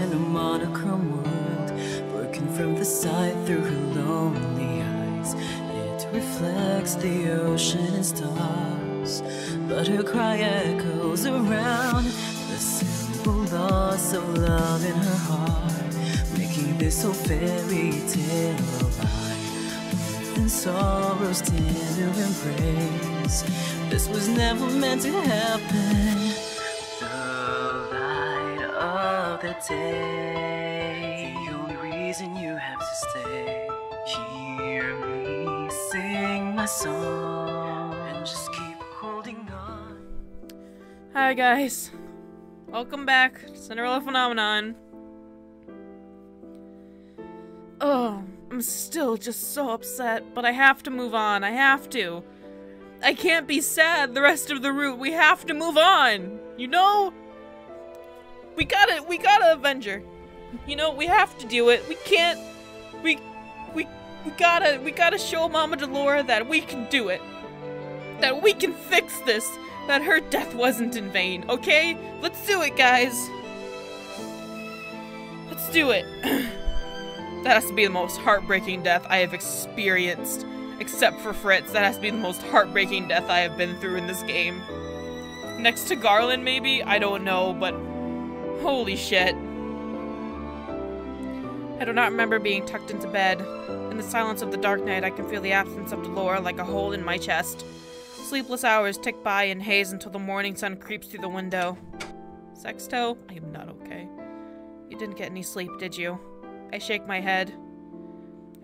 in a monochrome world, working from the side through her lonely eyes. It reflects the ocean and stars, but her cry echoes around the simple loss of love in her heart, making this whole fairy tale alive. And sorrow's tender embrace, this was never meant to happen. The light of the day, the only reason you have to stay. Hear me sing my song and just keep holding on. Hi guys, welcome back to Cinderella Phenomenon. Oh, I'm still just so upset, but I have to move on. I have to. I can't be sad the rest of the route. We have to move on. You know? We gotta avenge her. You know, we have to do it. We can't. We gotta show Mama Delora that we can do it. That we can fix this. That her death wasn't in vain, okay? Let's do it, guys. Let's do it. That has to be the most heartbreaking death I have experienced. Except for Fritz, that has to be the most heartbreaking death I have been through in this game. Next to Garland, maybe? I don't know, but holy shit. I do not remember being tucked into bed. In the silence of the dark night, I can feel the absence of Delora like a hole in my chest. Sleepless hours tick by in haze until the morning sun creeps through the window. Sexto? I am not okay. You didn't get any sleep, did you? I shake my head.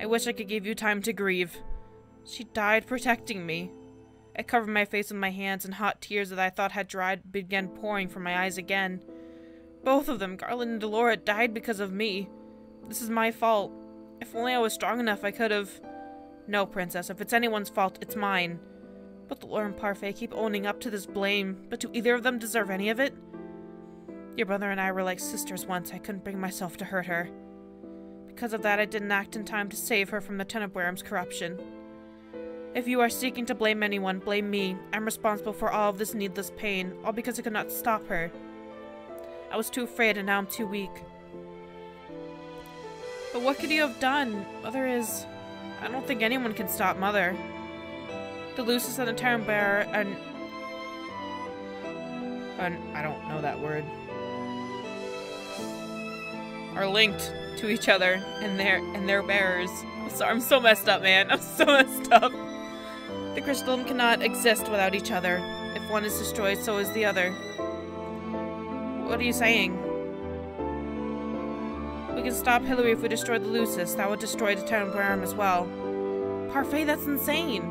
I wish I could give you time to grieve. She died protecting me. I covered my face with my hands, and hot tears that I thought had dried began pouring from my eyes again. Both of them, Garland and Delora, died because of me. This is my fault. If only I was strong enough, I could have... No, Princess, if it's anyone's fault, it's mine. But Delora and Parfait keep owning up to this blame, but do either of them deserve any of it? Your brother and I were like sisters once. I couldn't bring myself to hurt her. Because of that, I didn't act in time to save her from the Tenebrarum's corruption. If you are seeking to blame anyone, blame me. I'm responsible for all of this needless pain, all because I could not stop her. I was too afraid, and now I'm too weak. But what could you have done? Mother is... I don't think anyone can stop Mother. The Lucis and the Tenebrara and I don't know that word. Are linked to each other and their bearers. Sorry, I'm so messed up, man. I'm so messed up. The crystalline cannot exist without each other. If one is destroyed, so is the other. What are you saying? We can stop Hilary if we destroy the Lucis. That would destroy the Tenebrarum as well. Parfait, that's insane.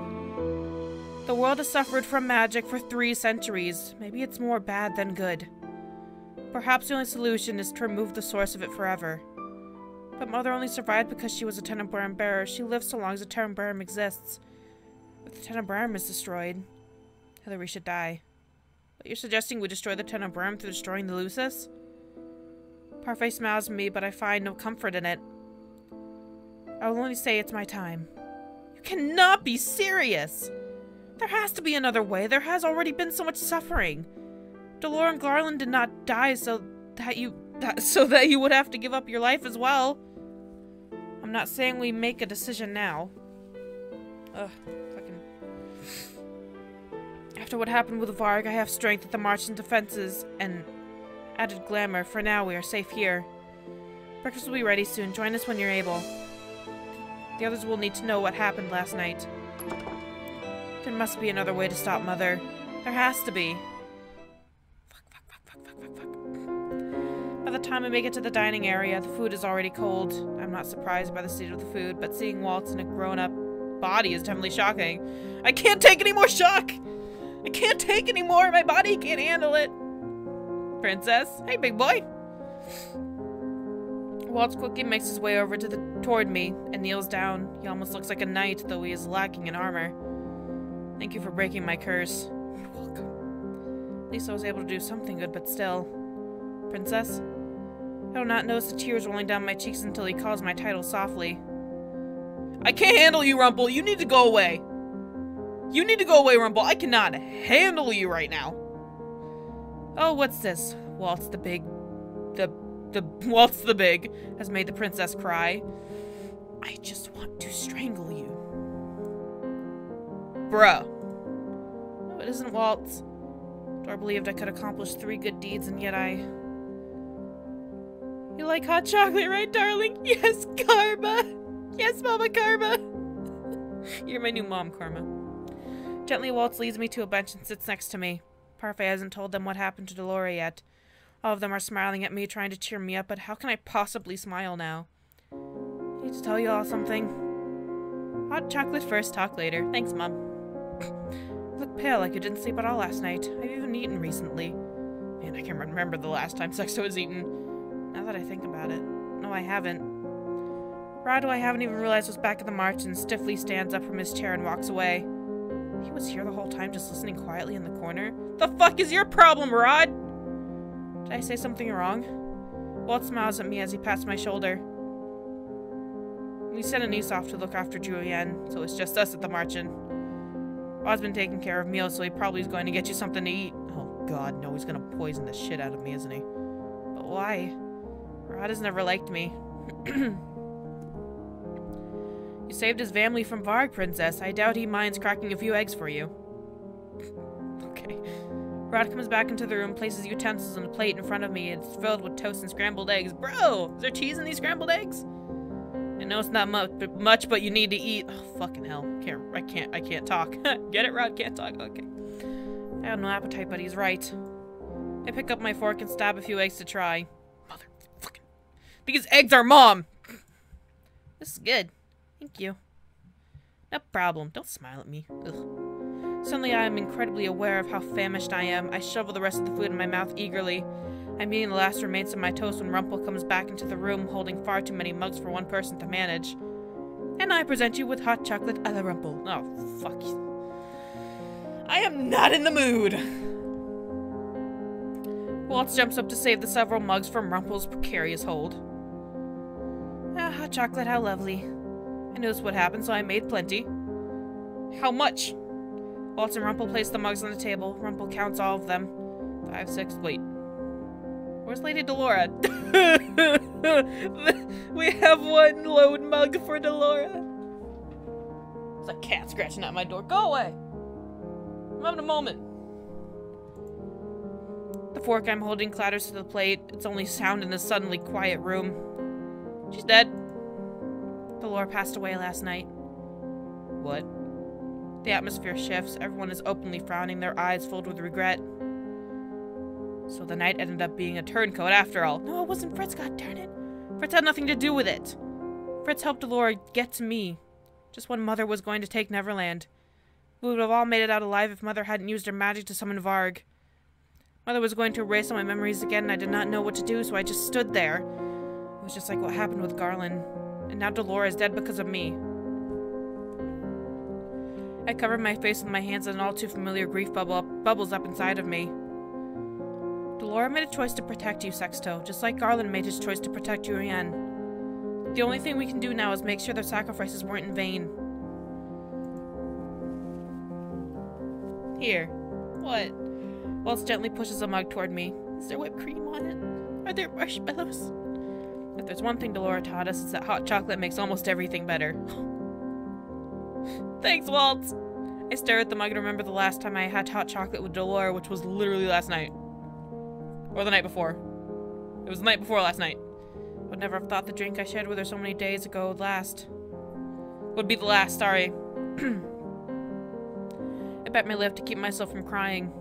The world has suffered from magic for 3 centuries. Maybe it's more bad than good. Perhaps the only solution is to remove the source of it forever. But Mother only survived because she was a Tenebrarum bearer. She lived so long as the Tenebrarum exists. If the Tenebrarum is destroyed, Hilary should die. But you're suggesting we destroy the Tenebrarum through destroying the Lucis? Parfait smiles at me, but I find no comfort in it. I will only say it's my time. You cannot be serious! There has to be another way. There has already been so much suffering. Delora and Garland did not die so that you would have to give up your life as well. I'm not saying we make a decision now. Ugh, fucking... After what happened with Varg, I have strength at the march and defenses and added glamour. For now, we are safe here. Breakfast will be ready soon. Join us when you're able. The others will need to know what happened last night. There must be another way to stop Mother. There has to be. Fuck. By the time I make it to the dining area, the food is already cold. I'm not surprised by the state of the food, but seeing Waltz in a grown-up body is definitely shocking. I can't take any more shock! I can't take any more! My body can't handle it! Princess? Hey, big boy! Waltz quickly makes his way over toward me and kneels down. He almost looks like a knight, though he is lacking in armor. Thank you for breaking my curse. You're welcome. At least I was able to do something good, but still. Princess? I do not notice the tears rolling down my cheeks until he calls my title softly. I can't handle you, Rumple! You need to go away! You need to go away, Rumple! I cannot handle you right now! Oh, what's this? Waltz, the Waltz the Big has made the princess cry. I just want to strangle you. Bruh. No, it isn't Waltz. Dora believed I could accomplish 3 good deeds, and yet You like hot chocolate, right, darling? Yes, Karma. Yes, Mama Karma. You're my new mom, Karma. Gently, Waltz leads me to a bench and sits next to me. Parfait hasn't told them what happened to Delora yet. All of them are smiling at me, trying to cheer me up, but how can I possibly smile now? I need to tell you all something. Hot chocolate first, talk later. Thanks, Mom. You look pale, like you didn't sleep at all last night. I've even eaten recently. Man, I can't remember the last time Sexto was eaten. Now that I think about it. No, I haven't. Rod, who I haven't even realized was back at the march, and stiffly stands up from his chair and walks away. He was here the whole time, just listening quietly in the corner. The fuck is your problem, Rod? Did I say something wrong? Walt smiles at me as he pats my shoulder. We sent Anise off to look after Julienne, so it's just us at the march-in. Rod's been taking care of meals, so he probably is going to get you something to eat. Oh god, no, he's gonna poison the shit out of me, isn't he? But why? Rod has never liked me. You saved his family from Varg, Princess. I doubt he minds cracking a few eggs for you. Okay. Rod comes back into the room, places utensils on a plate in front of me. It's filled with toast and scrambled eggs. Bro, is there cheese in these scrambled eggs? I know it's not much, but you need to eat. Oh, fucking hell. I can't talk. Get it, Rod? Can't talk. Okay. I have no appetite, but he's right. I pick up my fork and stab a few eggs to try. Motherfucking. Because eggs are mom! This is good. Thank you. No problem. Don't smile at me. Ugh. Suddenly I am incredibly aware of how famished I am. I shovel the rest of the food in my mouth eagerly. I'm eating the last remains of my toast when Rumpel comes back into the room holding far too many mugs for one person to manage. And I present you with hot chocolate a la Rumpel. Oh, fuck you. I am not in the mood! Waltz jumps up to save the several mugs from Rumpel's precarious hold. Ah, hot chocolate, how lovely. I knew this would happen, so I made plenty. How much? Waltz and Rumpel place the mugs on the table. Rumpel counts all of them. 5, 6, wait. Where's Lady Delora? We have one load mug for Delora. There's a cat scratching at my door. Go away! I'm having a moment. The fork I'm holding clatters to the plate. Its only sound in the suddenly quiet room. She's dead. Delora passed away last night. What? The atmosphere shifts. Everyone is openly frowning, their eyes filled with regret. So the night ended up being a turncoat after all. No, it wasn't Fritz, god darn it. Fritz had nothing to do with it. Fritz helped Delora get to me. Just when Mother was going to take Neverland. We would have all made it out alive if Mother hadn't used her magic to summon Varg. Mother was going to erase all my memories again, and I did not know what to do, so I just stood there. It was just like what happened with Garland. And now Delora is dead because of me. I covered my face with my hands and an all too familiar grief bubbles up inside of me. Delora made a choice to protect you, Sexto, just like Garland made his choice to protect Julienne. The only thing we can do now is make sure their sacrifices weren't in vain. Here. What? Waltz gently pushes a mug toward me. Is there whipped cream on it? Are there marshmallows? If there's one thing Delora taught us, it's that hot chocolate makes almost everything better. Thanks, Waltz! I stare at the mug and remember the last time I had hot chocolate with Delora, which was literally last night. Or the night before. It was the night before last night. Would never have thought the drink I shared with her so many days ago would last. Would be the last, sorry. I bit my lip to keep myself from crying.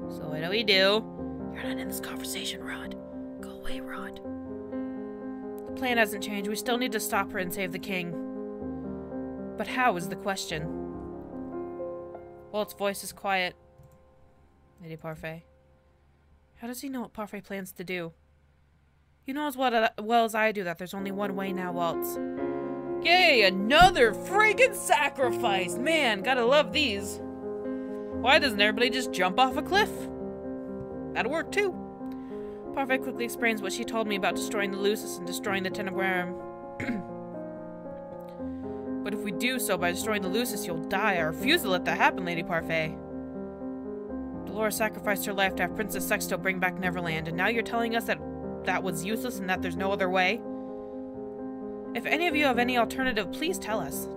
So what do we do? You're not in this conversation, Rod. Go away, Rod. The plan hasn't changed. We still need to stop her and save the king. But how is the question? Walt's voice is quiet. Lady Parfait. How does he know what Parfait plans to do? You know as well as I do that there's only one way now, Waltz. Yay, another friggin' sacrifice! Man, gotta love these. Why doesn't everybody just jump off a cliff? That'll work too. Parfait quickly explains what she told me about destroying the Lucis and destroying the Tenebrarum. But if we do so by destroying the Lucis, you'll die. I refuse to let that happen, Lady Parfait. Delora sacrificed her life to have Princess Sexto bring back Neverland, and now you're telling us that that was useless and that there's no other way? If any of you have any alternative, please tell us.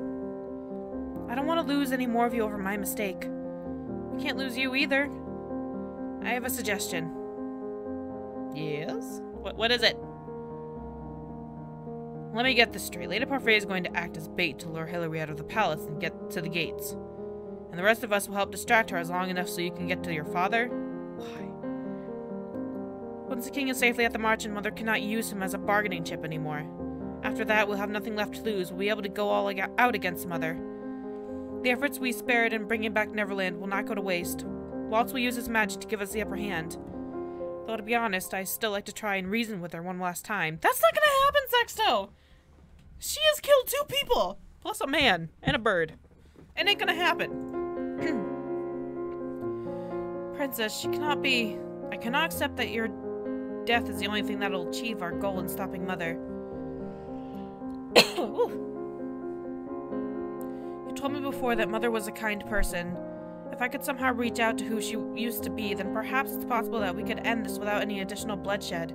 I don't want to lose any more of you over my mistake. We can't lose you either. I have a suggestion. Yes? What is it? Let me get this straight. Lady Parfait is going to act as bait to lure Hilary out of the palace and get to the gates. And the rest of us will help distract her as long enough so you can get to your father? Why? Once the king is safely at the march and Mother cannot use him as a bargaining chip anymore. After that, we'll have nothing left to lose. We'll be able to go all out against Mother. The efforts we spared in bringing back Neverland will not go to waste. Waltz will use his magic to give us the upper hand. Though to be honest, I still like to try and reason with her one last time. That's not gonna happen, Sexto! She has killed 2 people! Plus a man and a bird. It ain't gonna happen. Princess, she cannot be... I cannot accept that your death is the only thing that'll achieve our goal in stopping Mother. You told me before that Mother was a kind person. If I could somehow reach out to who she used to be, then perhaps it's possible that we could end this without any additional bloodshed.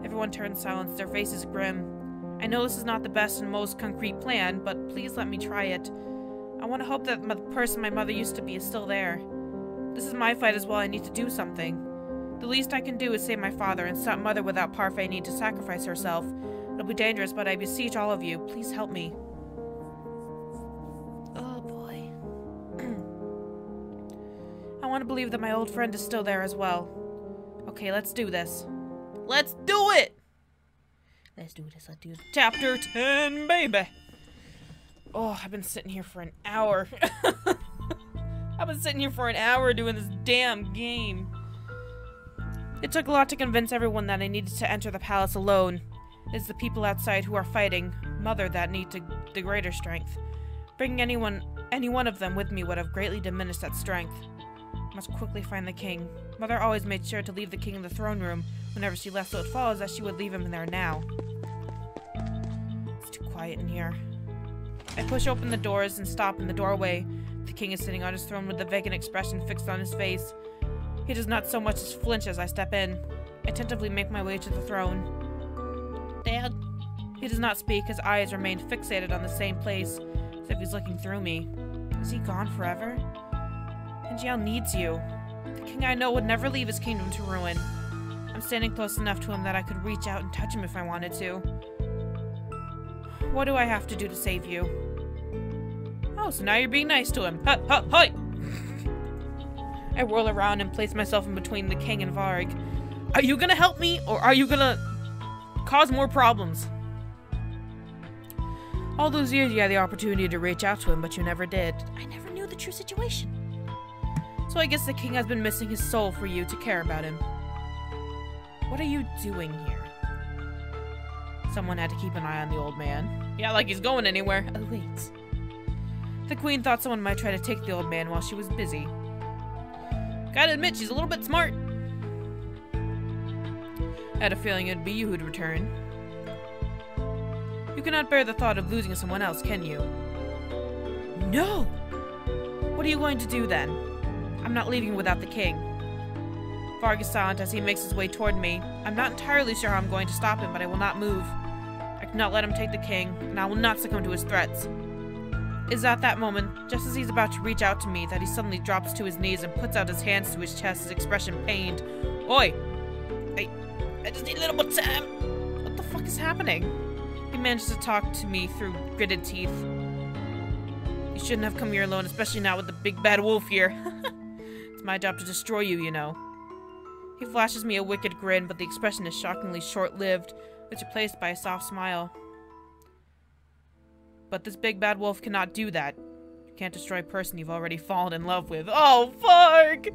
Everyone turns silent, their faces grim. I know this is not the best and most concrete plan, but please let me try it. I want to hope that the person my mother used to be is still there. This is my fight as well. I need to do something. The least I can do is save my father and stop Mother without Parfait need to sacrifice herself. It'll be dangerous, but I beseech all of you, please help me. Oh boy. I want to believe that my old friend is still there as well. Okay, let's do this. Let's do it! Let's do this. Let's do this. Chapter 10, baby! Oh, I've been sitting here for an hour. I've been sitting here for an hour doing this damn game. It took a lot to convince everyone that I needed to enter the palace alone. It's the people outside who are fighting Mother that need the greater strength. Bringing any one of them with me would have greatly diminished that strength. I must quickly find the king. Mother always made sure to leave the king in the throne room whenever she left, so it follows that she would leave him in there now. It's too quiet in here. I push open the doors and stop in the doorway. The king is sitting on his throne with a vacant expression fixed on his face. He does not so much as flinch as I step in. I tentatively make my way to the throne. Dad? He does not speak. His eyes remain fixated on the same place, as if he's looking through me. Is he gone forever? Angiel needs you. The king I know would never leave his kingdom to ruin. I'm standing close enough to him that I could reach out and touch him if I wanted to. What do I have to do to save you? Oh, so now you're being nice to him. Hi! I whirl around and place myself in between the king and Varg. Are you gonna help me, or are you gonna cause more problems? All those years you had the opportunity to reach out to him, but you never did. I never knew the true situation. So I guess the king has been missing his soul for you to care about him. What are you doing here? Someone had to keep an eye on the old man. Yeah, like he's going anywhere. Oh, wait. The queen thought someone might try to take the old man while she was busy. Gotta admit, she's a little bit smart. I had a feeling it'd be you who'd return. You cannot bear the thought of losing someone else, can you? No! What are you going to do then? I'm not leaving without the king. Varg is silent as he makes his way toward me. I'm not entirely sure how I'm going to stop him, but I will not move. I cannot let him take the king, and I will not succumb to his threats. It is at that moment, just as he's about to reach out to me, that he suddenly drops to his knees and puts out his hands to his chest, his expression pained. Oi! I just need a little more time! What the fuck is happening? He manages to talk to me through gritted teeth. You shouldn't have come here alone, especially not with the big bad wolf here. It's my job to destroy you, you know. He flashes me a wicked grin, but the expression is shockingly short-lived. It's replaced by a soft smile. But this big bad wolf cannot do that. You can't destroy a person you've already fallen in love with. Oh, fuck!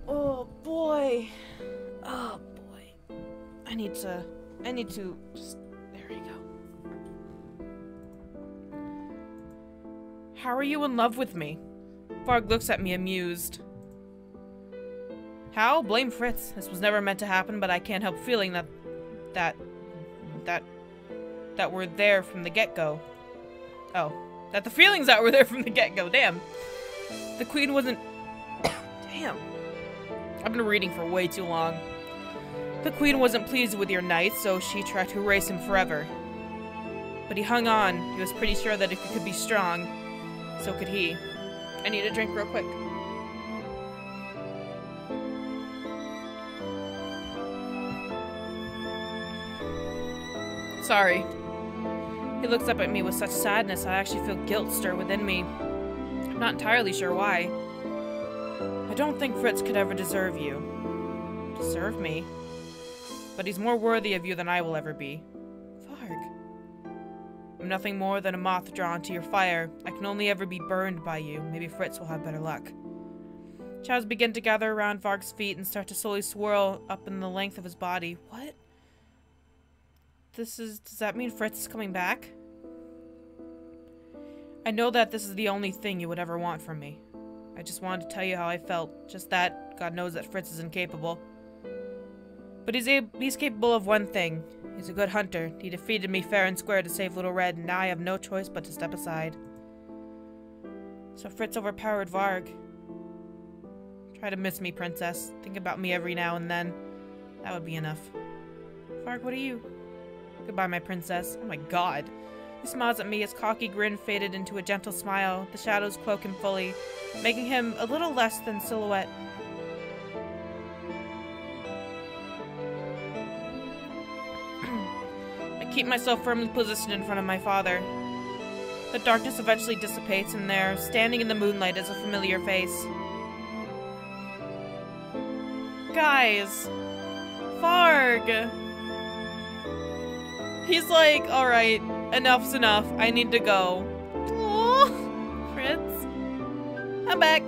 Oh, boy. Oh, boy. I need to just... There we go. How are you in love with me? Varg looks at me amused. How? Blame Fritz. This was never meant to happen, but I can't help feeling that were there from the get-go. Oh. That the feelings that were there from the get-go. Damn. The queen wasn't... Damn. I've been reading for way too long. The queen wasn't pleased with your knight, so she tried to erase him forever. But he hung on. He was pretty sure that if he could be strong, so could he. I need a drink real quick. Sorry. He looks up at me with such sadness I actually feel guilt stir within me. I'm not entirely sure why. I don't think Fritz could ever deserve you. Deserve me? But he's more worthy of you than I will ever be. Varg. I'm nothing more than a moth drawn to your fire. I can only ever be burned by you. Maybe Fritz will have better luck. Shadows begin to gather around Varg's feet and start to slowly swirl up in the length of his body. What? Does that mean Fritz is coming back? I know that this is the only thing you would ever want from me. I just wanted to tell you how I felt. Just that. God knows that Fritz is incapable. But he's capable of one thing. He's a good hunter. He defeated me fair and square to save Little Red, and now I have no choice but to step aside. So Fritz overpowered Varg. Try to miss me, princess. Think about me every now and then. That would be enough. Varg, what are you? Goodbye, my princess. Oh my god. He smiles at me. His cocky grin faded into a gentle smile. The shadows cloak him fully, making him a little less than silhouette. I keep myself firmly positioned in front of my father. The darkness eventually dissipates, and there, standing in the moonlight, is a familiar face. Guys! Varg! He's like, alright, enough's enough. I need to go. Aww, Fritz. I'm back.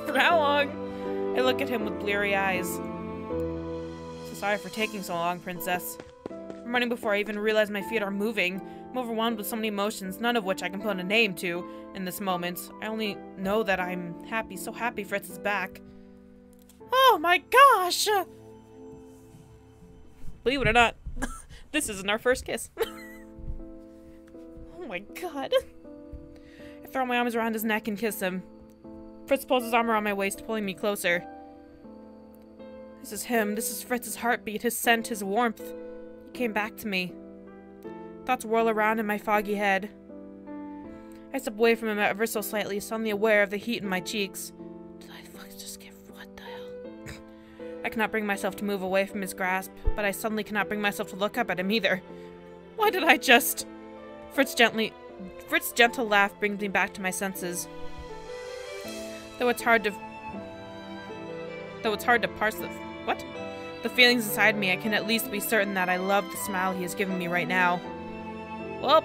For how long? I look at him with bleary eyes. So sorry for taking so long, princess. I'm running before I even realize my feet are moving. I'm overwhelmed with so many emotions, none of which I can put a name to in this moment. I only know that I'm happy, so happy Fritz is back. Oh my gosh! Believe it or not, this isn't our first kiss. Oh my god. I throw my arms around his neck and kiss him. Fritz pulls his arm around my waist, pulling me closer. This is him. This is Fritz's heartbeat, his scent, his warmth. He came back to me. Thoughts whirl around in my foggy head. I step away from him ever so slightly, suddenly aware of the heat in my cheeks. Did I just get... what the hell? I cannot bring myself to move away from his grasp, but I suddenly cannot bring myself to look up at him either. Why did I just... Fritz's gentle laugh brings me back to my senses. Though it's hard to parse the feelings inside me, I can at least be certain that I love the smile he has given me right now. Well,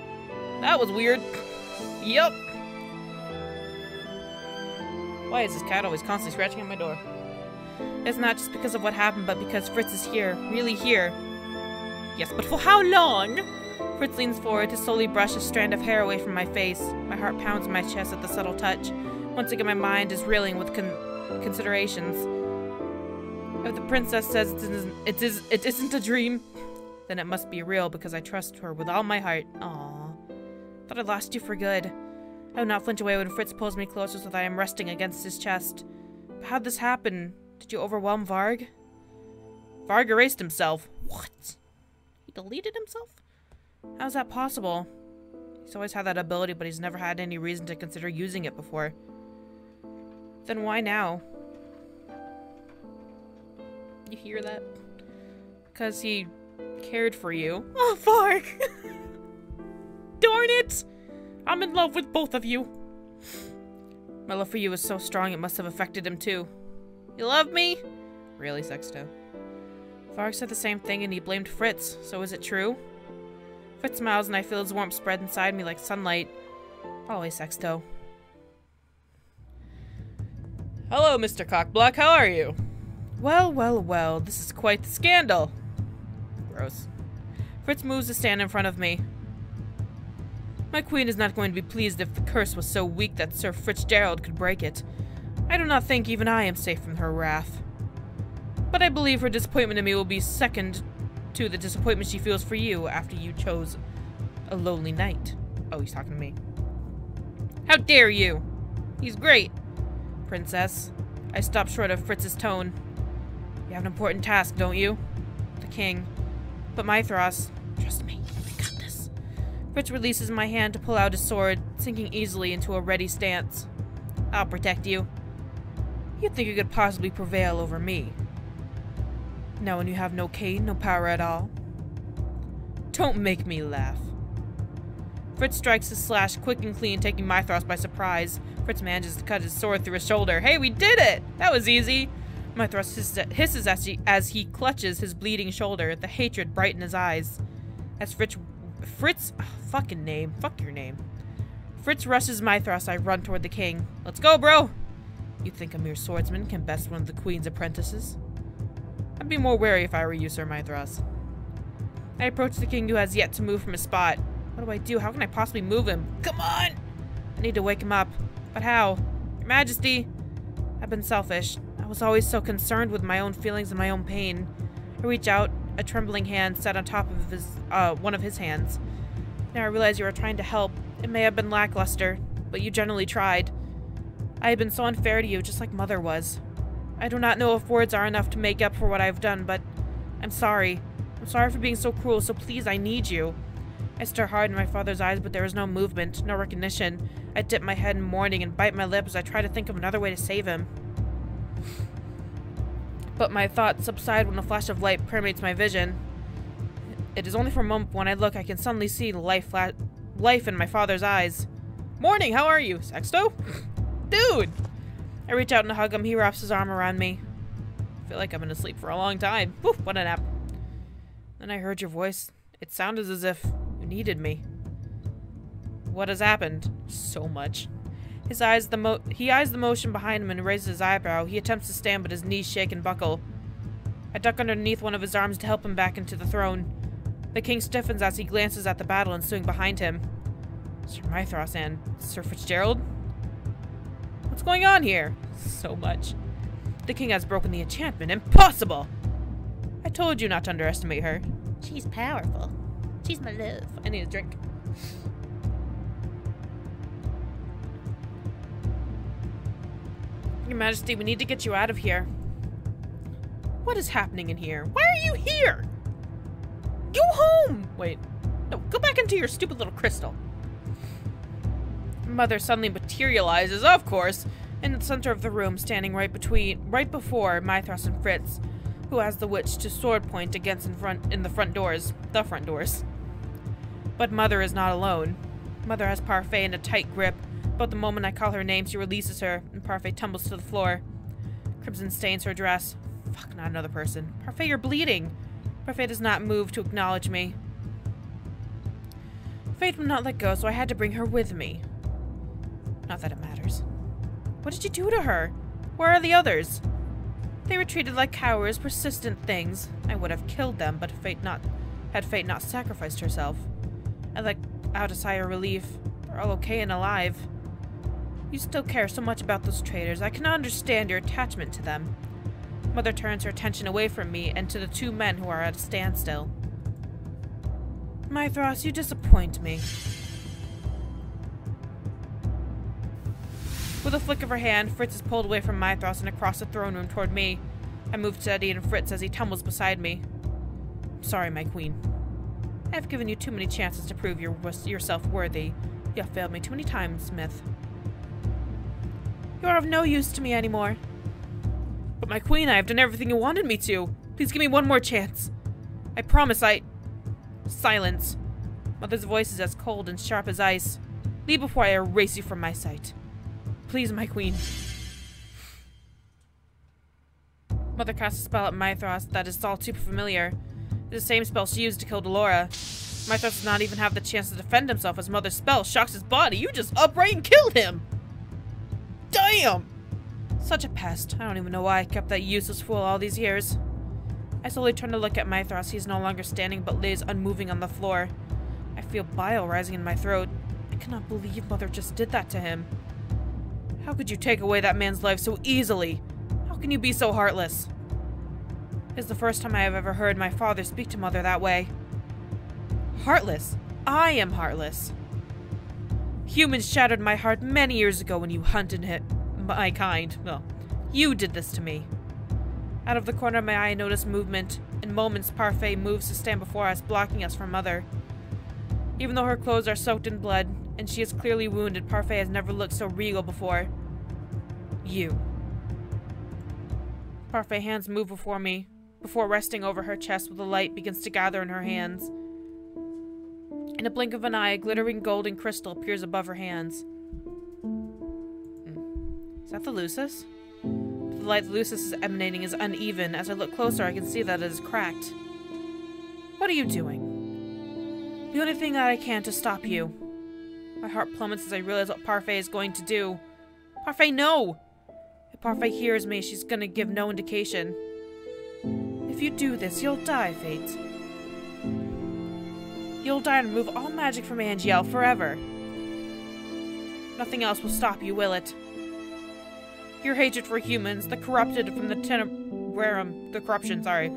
that was weird. Yup. Why is this cat always constantly scratching at my door? It's not just because of what happened, but because Fritz is here. Really here. Yes, but for how long? Fritz leans forward to slowly brush a strand of hair away from my face. My heart pounds in my chest at the subtle touch. Once again, my mind is reeling with considerations. If the princess says it isn't a dream, then it must be real because I trust her with all my heart. Aww. Thought I lost you for good. I would not flinch away when Fritz pulls me closer so that I am resting against his chest. But how'd this happen? Did you overwhelm Varg? Varg erased himself. What? He deleted himself? How's that possible? He's always had that ability, but he's never had any reason to consider using it before. Then why now? You hear that? Because he cared for you. Oh, Varg! Darn it! I'm in love with both of you. My love for you is so strong it must have affected him too. You love me? Really, Sexto? Varg said the same thing and he blamed Fritz, so is it true? Fritz smiles and I feel his warmth spread inside me like sunlight. Always, Sexto. Hello, Mr. Cockblock, how are you? Well, well, well, this is quite the scandal. Gross. Fritz moves to stand in front of me. My queen is not going to be pleased if the curse was so weak that Sir Fitzgerald could break it. I do not think even I am safe from her wrath. But I believe her disappointment in me will be second to the disappointment she feels for you after you chose a lonely knight. Oh, he's talking to me. How dare you? He's great. Princess. I stopped short of Fritz's tone. You have an important task, don't you? The king. But Mythros, trust me, I got this. Fritz releases my hand to pull out his sword, sinking easily into a ready stance. I'll protect you. You think you could possibly prevail over me? Now when you have no cane, no power at all? Don't make me laugh. Fritz strikes his slash quick and clean, taking Mythros by surprise. Fritz manages to cut his sword through his shoulder. Hey, we did it! That was easy! Mythros hisses as he clutches his bleeding shoulder, the hatred bright in his eyes. As Fritz, fucking name, fuck your name. Fritz rushes Mythros, I run toward the king. Let's go, bro! You think a mere swordsman can best one of the queen's apprentices? I'd be more wary if I were you, Sir Mythros. I approach the king, who has yet to move from his spot. What do I do? How can I possibly move him? Come on! I need to wake him up. But how? Your Majesty! I've been selfish. I was always so concerned with my own feelings and my own pain. I reach out, a trembling hand set on top of his, one of his hands. Now I realize you are trying to help. It may have been lackluster, but you generally tried. I have been so unfair to you, just like Mother was. I do not know if words are enough to make up for what I have done, but I'm sorry. I'm sorry for being so cruel, so please, I need you. I stare hard in my father's eyes, but there is no movement, no recognition. I dip my head in mourning and bite my lip as I try to think of another way to save him. But my thoughts subside when a flash of light permeates my vision. It is only for a moment, but when I look, I can suddenly see the life in my father's eyes. Morning, how are you, Sexto? Dude! I reach out and hug him. He wraps his arm around me. I feel like I've been asleep for a long time. Whew, what a nap. Then I heard your voice. It sounded as if you needed me. What has happened? So much. He eyes the motion behind him and raises his eyebrow. He attempts to stand, but his knees shake and buckle. I duck underneath one of his arms to help him back into the throne. The king stiffens as he glances at the battle ensuing behind him. Sir Mythros and Sir Fitzgerald? What's going on here? So much. The king has broken the enchantment. Impossible! I told you not to underestimate her. She's powerful. She's my love. I need a drink. Your Majesty, we need to get you out of here. What is happening in here? Why are you here? Go home! Wait. No, go back into your stupid little crystal. Mother suddenly materializes, of course, in the center of the room, standing right before Mythros and Fritz, who has the witch to sword point against the front doors. But Mother is not alone. Mother has Parfait in a tight grip, but the moment I call her name, she releases her, and Parfait tumbles to the floor. Crimson stains her dress. Fuck, not another person. Parfait, you're bleeding. Parfait does not move to acknowledge me. Faith would not let go, so I had to bring her with me. Not that it matters. What did you do to her? Where are the others? They were treated like cowards, persistent things. I would have killed them, but had Fate not sacrificed herself. I let out a sigh of relief. They're all okay and alive. You still care so much about those traitors. I cannot understand your attachment to them. Mother turns her attention away from me and to the two men who are at a standstill. Mythros, you disappoint me. With a flick of her hand, Fritz is pulled away from Mythros and across the throne room toward me. I move to Eddie and Fritz as he tumbles beside me. I'm sorry, my queen. I have given you too many chances to prove yourself worthy. You have failed me too many times, Smith. You are of no use to me anymore. But my queen, I have done everything you wanted me to. Please give me one more chance. I promise Silence. Mother's voice is as cold and sharp as ice. Leave before I erase you from my sight. Please, my queen. Mother casts a spell at Mythros that is all too familiar. It's the same spell she used to kill Delora. Mythros does not even have the chance to defend himself as Mother's spell shocks his body. You just upright and killed him! Damn! Such a pest. I don't even know why I kept that useless fool all these years. I slowly turn to look at Mythros. He is no longer standing but lays unmoving on the floor. I feel bile rising in my throat. I cannot believe Mother just did that to him. How could you take away that man's life so easily? How can you be so heartless? It's the first time I have ever heard my father speak to Mother that way. Heartless? I am heartless. Humans shattered my heart many years ago when you hunted my kind. Well, you did this to me. Out of the corner of my eye, I notice movement. In moments, Parfait moves to stand before us, blocking us from Mother. Even though her clothes are soaked in blood, and she is clearly wounded, Parfait has never looked so regal before. You. Parfait's hands move before me, before resting over her chest where the light begins to gather in her hands. In a blink of an eye, a glittering golden crystal appears above her hands. Is that the Lucis? The light the Lucis is emanating is uneven. As I look closer, I can see that it is cracked. What are you doing? The only thing that I can to stop you. My heart plummets as I realize what Parfait is going to do. Parfait, no! If Parfait hears me, she's gonna give no indication. If you do this, you'll die, Fate. You'll die and remove all magic from Angiel forever. Nothing else will stop you, will it? Your hatred for humans, the corrupted from the the corruption, sorry.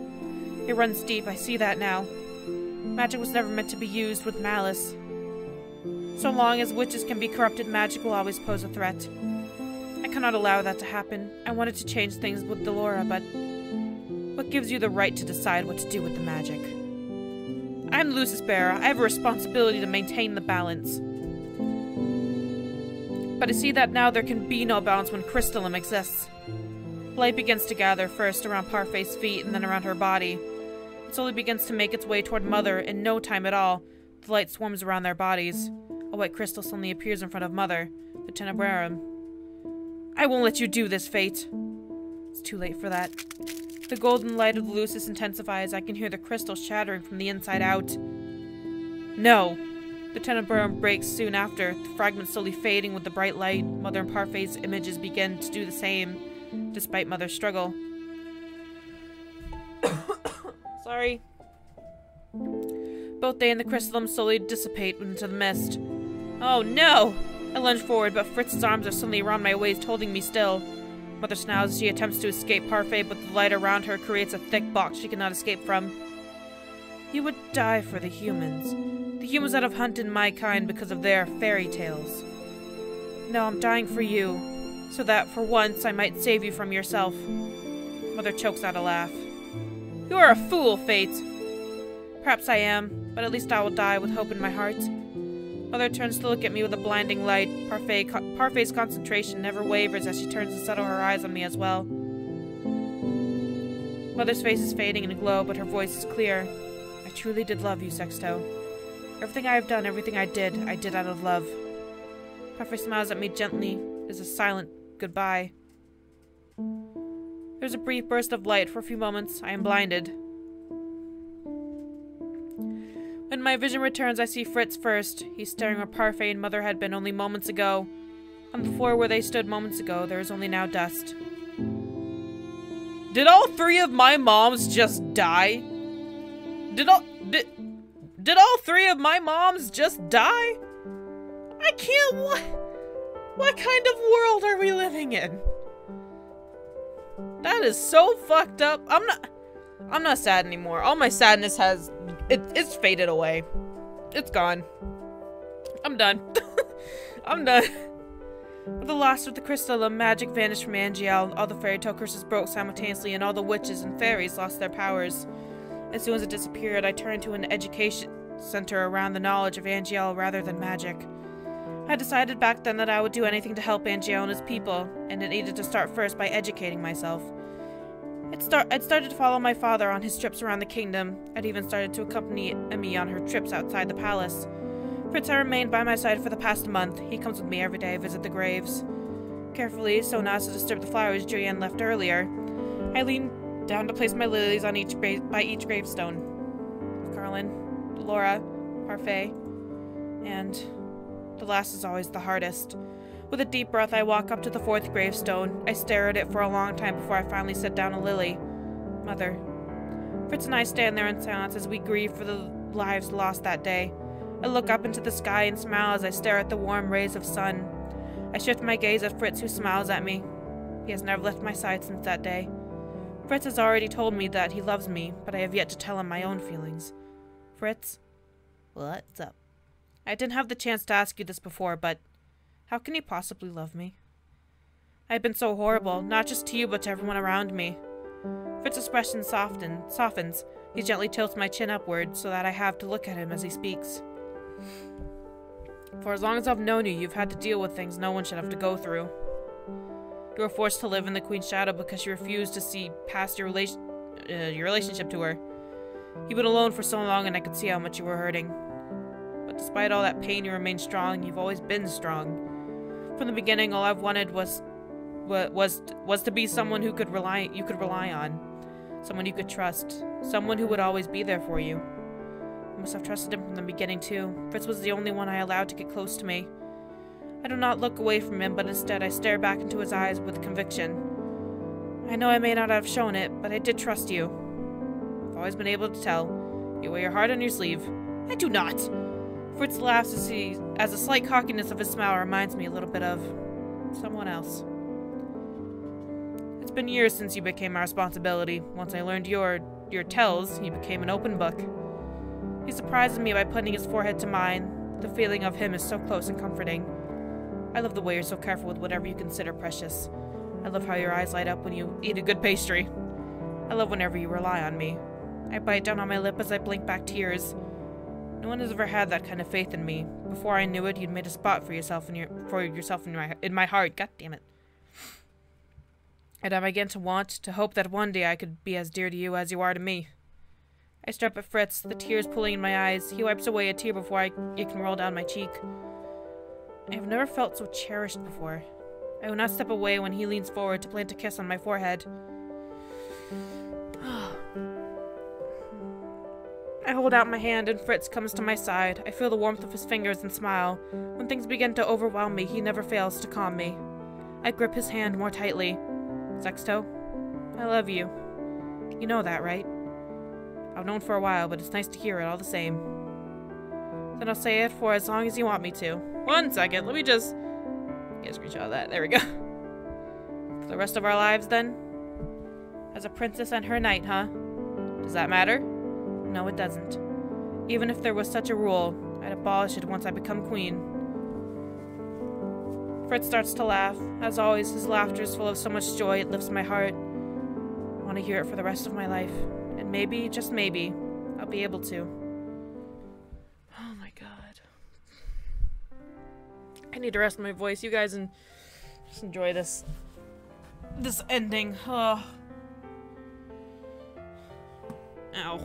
It runs deep, I see that now. Magic was never meant to be used with malice. So long as witches can be corrupted, magic will always pose a threat. I cannot allow that to happen. I wanted to change things with Delora, but what gives you the right to decide what to do with the magic? I'm Lucis Bearer. I have a responsibility to maintain the balance. But I see that now there can be no balance when crystalline exists. Light begins to gather, first around Parfait's feet and then around her body. It slowly begins to make its way toward Mother. In no time at all, the light swarms around their bodies. A white crystal suddenly appears in front of Mother, the Tenebrarum. I won't let you do this, Fate. It's too late for that. The golden light of the Lucis intensifies. I can hear the crystal shattering from the inside out. No! The Tenebrarum breaks soon after, the fragments slowly fading with the bright light. Mother and Parfait's images begin to do the same, despite Mother's struggle. Sorry. Both they and the crystallum slowly dissipate into the mist. Oh no! I lunge forward, but Fritz's arms are suddenly around my waist, holding me still. Mother snarls as she attempts to escape Parfait, but the light around her creates a thick box she cannot escape from. You would die for the humans. The humans that have hunted my kind because of their fairy tales. No, I'm dying for you, so that, for once, I might save you from yourself. Mother chokes out a laugh. You are a fool, Fate! Perhaps I am, but at least I will die with hope in my heart. Mother turns to look at me with a blinding light. Parfait's concentration never wavers as she turns to settle her eyes on me as well. Mother's face is fading in a glow, but her voice is clear. I truly did love you, Sexto. Everything I have done, everything I did out of love. Parfait smiles at me gently. It is a silent goodbye. There's a brief burst of light. For a few moments, I am blinded. When my vision returns, I see Fritz first. He's staring where Parfait and Mother had been only moments ago. On the floor where they stood moments ago, there is only now dust. Did all three of my moms just die? Did all three of my moms just die? I can't. What kind of world are we living in? That is so fucked up. I'm not sad anymore. All my sadness it's faded away. It's gone. I'm done. I'm done. With the loss of the crystal, the magic vanished from Angiel. All the fairy tale curses broke simultaneously, and all the witches and fairies lost their powers. As soon as it disappeared, I turned to an education center around the knowledge of Angiel rather than magic. I decided back then that I would do anything to help Angiel and his people, and it needed to start first by educating myself. I'd started to follow my father on his trips around the kingdom. I'd even started to accompany me on her trips outside the palace. Fritz had remained by my side for the past month. He comes with me every day I visit the graves. Carefully, so not as to disturb the flowers Julianne left earlier, I leaned down to place my lilies on each gravestone. Carlin, Laura, Parfait, and the last is always the hardest. With a deep breath, I walk up to the fourth gravestone. I stare at it for a long time before I finally set down a lily. Mother. Fritz and I stand there in silence as we grieve for the lives lost that day. I look up into the sky and smile as I stare at the warm rays of sun. I shift my gaze at Fritz, who smiles at me. He has never left my side since that day. Fritz has already told me that he loves me, but I have yet to tell him my own feelings. Fritz? What's up? I didn't have the chance to ask you this before, but how can you possibly love me? I've been so horrible, not just to you, but to everyone around me. Fritz's expression softens. He gently tilts my chin upward so that I have to look at him as he speaks. For as long as I've known you, you've had to deal with things no one should have to go through. You were forced to live in the Queen's shadow because you refused to see past your relationship to her. You've been alone for so long and I could see how much you were hurting. But despite all that pain, you remain strong. You've always been strong. From the beginning, all I've wanted was to be someone you could rely on. Someone you could trust. Someone who would always be there for you. I must have trusted him from the beginning, too. Fritz was the only one I allowed to get close to me. I do not look away from him, but instead I stare back into his eyes with conviction. I know I may not have shown it, but I did trust you. I've always been able to tell. You wear your heart on your sleeve. I do not! Fritz laughs as a slight cockiness of his smile reminds me a little bit of someone else. It's been years since you became my responsibility. Once I learned your tells, you became an open book. He surprises me by putting his forehead to mine. The feeling of him is so close and comforting. I love the way you're so careful with whatever you consider precious. I love how your eyes light up when you eat a good pastry. I love whenever you rely on me. I bite down on my lip as I blink back tears. No one has ever had that kind of faith in me. Before I knew it, you'd made a spot for yourself in my heart. God damn it. And I began to hope that one day I could be as dear to you as you are to me. I stare up at Fritz, the tears pulling in my eyes. He wipes away a tear before it can roll down my cheek. I have never felt so cherished before. I will not step away when he leans forward to plant a kiss on my forehead. I hold out my hand and Fritz comes to my side. I feel the warmth of his fingers and smile. When things begin to overwhelm me, he never fails to calm me. I grip his hand more tightly. Sexto, I love you. You know that, right? I've known for a while, but it's nice to hear it all the same. Then I'll say it for as long as you want me to. 1 second, let me just get a screenshot of that. There we go. For the rest of our lives, then? As a princess and her knight, huh? Does that matter? No, it doesn't. Even if there was such a rule, I'd abolish it once I become queen. Fritz starts to laugh. As always, his laughter is full of so much joy it lifts my heart. I want to hear it for the rest of my life. And maybe, just maybe, I'll be able to. Oh my god. I need to rest my voice, you guys, and just enjoy this ending. Oh. Ow.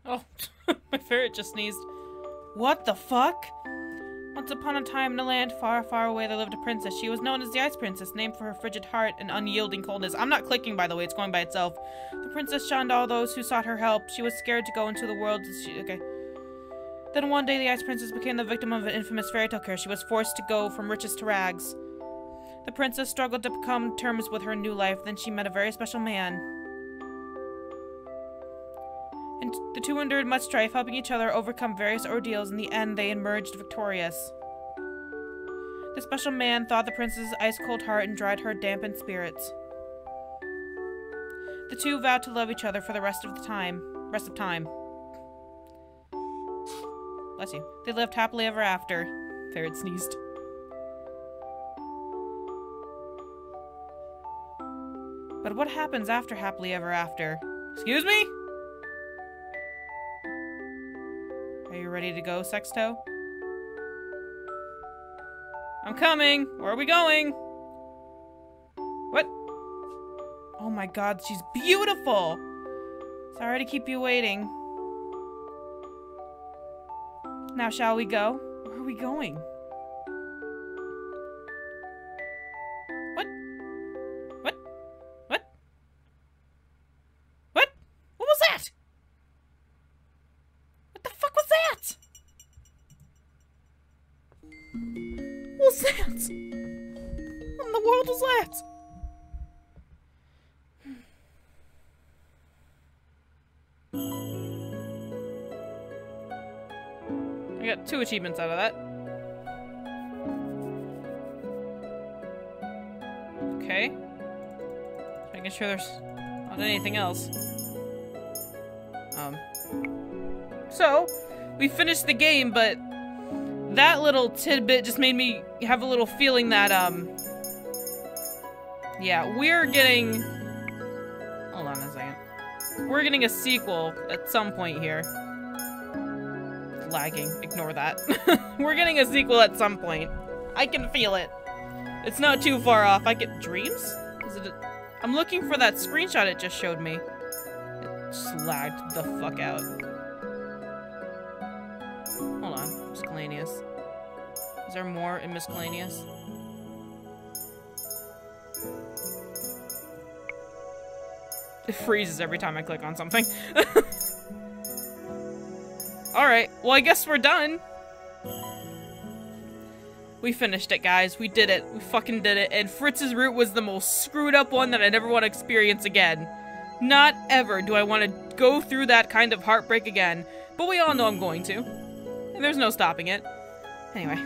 Oh, my ferret just sneezed. What the fuck? Once upon a time in a land far, far away there lived a princess. She was known as the Ice Princess, named for her frigid heart and unyielding coldness. I'm not clicking, by the way, it's going by itself. The princess shunned all those who sought her help. She was scared to go into the world. Okay. Then one day the Ice Princess became the victim of an infamous fairy tale curse. She was forced to go from riches to rags. The princess struggled to come to terms with her new life. Then she met a very special man. And the two endured much strife, helping each other overcome various ordeals. In the end, they emerged victorious. The special man thawed the princess's ice-cold heart and dried her dampened spirits. The two vowed to love each other for the rest of time. Bless you. They lived happily ever after. Ferret sneezed. But what happens after happily ever after? Excuse me? Are you ready to go, Sexto? I'm coming! Where are we going? What? Oh my god, she's beautiful! Sorry to keep you waiting. Now shall we go? Where are we going? What? What? What? What? What was that? What the fuck was that? What was that? What in the world was that? I got 2 achievements out of that. Okay. Just making sure there's not anything else. So, we finished the game, but that little tidbit just made me have a little feeling that, yeah, we're getting... Hold on a second. We're getting a sequel at some point here. Lagging. Ignore that. We're getting a sequel at some point. I can feel it. It's not too far off. I get dreams? Is it I'm looking for that screenshot it just showed me. It just lagged the fuck out. Hold on. Miscellaneous. Is there more in miscellaneous? It freezes every time I click on something. Alright, well I guess we're done. We finished it, guys. We did it. We fucking did it. And Fritz's route was the most screwed up one that I never want to experience again. Not ever do I want to go through that kind of heartbreak again. But we all know I'm going to. And there's no stopping it. Anyway.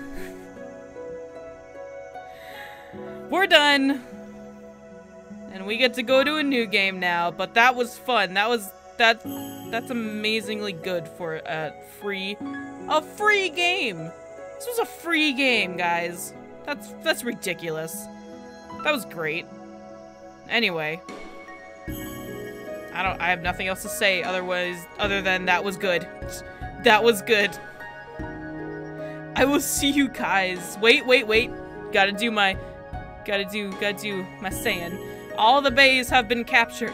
We're done. And we get to go to a new game now. But that was fun. That's amazingly good for a free game. This was a free game, guys. That's ridiculous. That was great. Anyway, I have nothing else to say other than that was good. That was good. I will see you guys. Wait. Gotta do my saying. All the bays have been captured.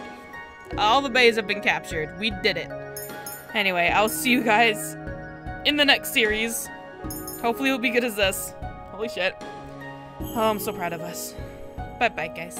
All the bays have been captured. We did it. Anyway, I'll see you guys in the next series. Hopefully it'll be good as this. Holy shit. Oh, I'm so proud of us. Bye-bye, guys.